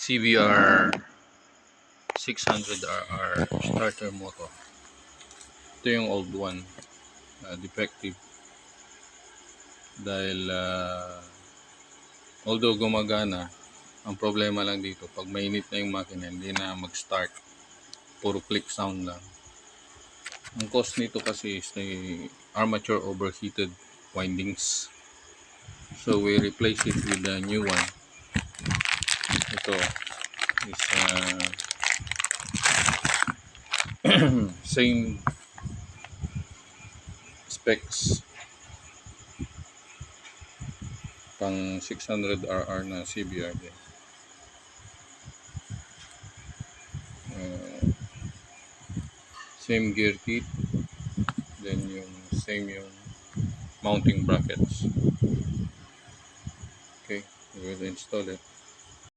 CBR 600RR starter motor. Ito yung old one, defective dahil although gumagana, ang problema lang dito pag mainit na yung makina hindi na mag-start, puro click sound lang. Ang cause nito kasi is the armature overheated windings, so we replace it with a new one. Ito is same specs, pang 600RR na CBR din. Same gear kit, then yung same yung mounting brackets. Okay, we will install it.